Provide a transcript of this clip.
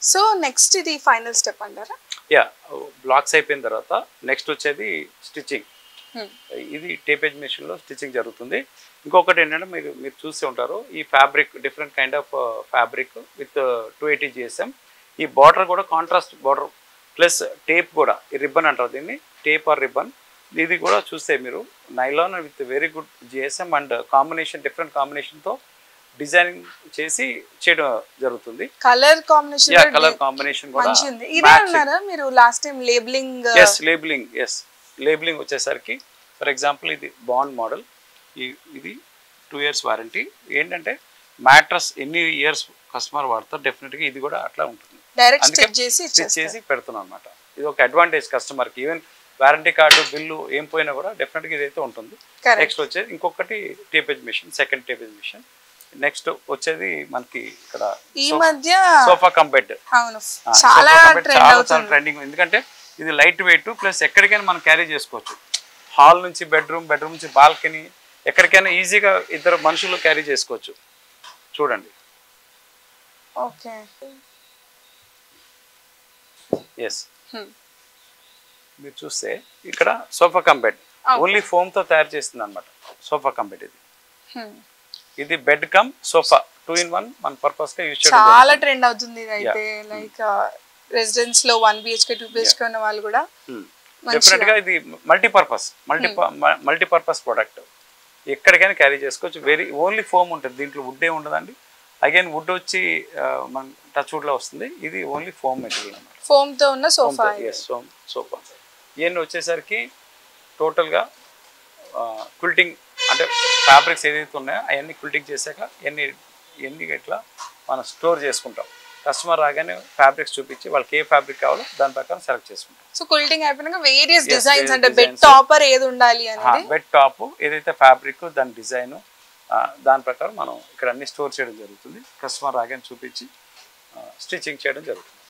So next ఇది final step అంటారా? Yeah, blocks అయిపోయిన తర్వాత నెక్స్ట్ వచ్చేది స్టిచ్చింగ్. ఇది టేపేజ్ మెషిన్లో స్టిచ్చింగ్ జరుగుతుంది. ఇంకొకటి ఏంటంటే మీరు చూసి ఉంటారు, ఈ fabric different kind of fabric with 280 GSM. ఈ బార్డర్ కూడా కాంట్రాస్ట్ బార్డర్ ప్లస్ టేప్ కూడా, ఈ రిబ్బన్ అంటారు దీన్ని, టేప్ ఆర్ రిబ్బన్. ఇది కూడా చూస్తే మీరు nylon with very good GSM and combination, different కాంబినేషన్తో డిజైనింగ్ చేసి చేయడం జరుగుతుంది. కలర్ కాంబినేషన్ కూడా ఇదే అన్నారా మీరు లాస్ట్ టైం లేబులింగ్? లేబులింగ్ వచ్చేసరికి ఫర్ ఎగ్జాంపుల్ ఇది బాండ్ మోడల్, ఇది 2 years వారంటీ. ఏంటంటే మ్యాట్రస్ ఎన్ని ఇయర్స్ కస్టమర్ వాడతారు, డెఫినెట్గా ఇది కూడా అట్లా ఉంటుంది. డైరెక్ట్ స్టిచ్ చేసి పెడుతున్నాం అనమాట. ఇది ఒక అడ్వాంటేజ్ కస్టమర్కి. ఈవెన్ వారంటీ కార్డు బిల్లు ఏం పోయినా కూడా డెఫినెట్గా ఇదైతే ఉంటుంది. నెక్స్ట్ వచ్చేది ఇంకొకటి టేపేజ్ మిషన్, సెకండ్ టేపేజ్ మిషన్. నెక్స్ట్ వచ్చేది మనకి ఇక్కడ ఈ మధ్య సోఫా కమ్ బెడ్. చాలా ట్రెండింగ్, ఎందుకంటే ఇది లైట్ వెయిట్ ప్లస్ ఎక్కడికైనా మనం క్యారీ చేసుకోవచ్చు. హాల్ నుంచి బెడ్రూమ్, బెడ్రూమ్ నుంచి బాల్కనీ, ఎక్కడికైనా ఈజీగా ఇద్దరు మనుషులు క్యారీ చేసుకోవచ్చు. చూడండి. ఓకే, ఎస్, మీరు చూస్తే ఇక్కడ sofa cum bed only foam తో తయారు చేస్తుంది అనమాట. సోఫా కమ్ బెడ్ ఇది బెడ్ కమ్ సోఫా 2 in 1 మన పర్పస్ గా యూజ్ చేయడం చాలా ట్రెండ్ అవుతుంది. ఇది అయితే లైక్ రెసిడెన్స్ లో 1 BHK 2 BHK ఉన్న వాళ్ళు కూడా డెఫినెట్ గా ఇది మల్టీపర్పస్ ప్రోడక్ట్, ఎక్కడికైనా క్యారీ చేసుకోవచ్చు. ఓన్లీ ఫోమ్ ఉంటుంది, దీంట్లో వుడ్ ఏ ఉండదండి. అగైన్ వుడ్ వచ్చి మన టచ్ వుడ్ లో వస్తుంది. ఇది ఓన్లీ ఫోమ్ మెటీరియల్ అన్నమాట. ఫోమ్ తో ఉన్న సోఫా. సోఫా ఇవన్నీ వచ్చేసరికి టోటల్గా క్విల్టింగ్, అంటే ఫ్యాబ్రిక్స్ ఏదైతే ఉన్నాయో అవన్నీ క్విల్టింగ్ చేశాక ఎన్ని ఇట్లా మనం స్టోర్ చేసుకుంటాం. కస్టమర్ రాగానే ఫ్యాబ్రిక్స్ చూపించి వాళ్ళకి ఏ ఫ్యాబ్రిక్ కావాలో దాని ప్రకారం సెలెక్ట్ చేసుకుంటాం. సో క్విల్టింగ్ అయిపోయినాక వేరియస్ డిజైన్స్, అంటే బెడ్ టాపర్ ఏది ఉండాలి అనేది, బెడ్ టాప్ ఏదైతే ఫ్యాబ్రిక్ దాని డిజైన్, దాని ప్రకారం మనం ఇక్కడ అన్ని స్టోర్ చేయడం జరుగుతుంది. కస్టమర్ రాగానే చూపించి స్టిచ్చింగ్ చేయడం జరుగుతుంది.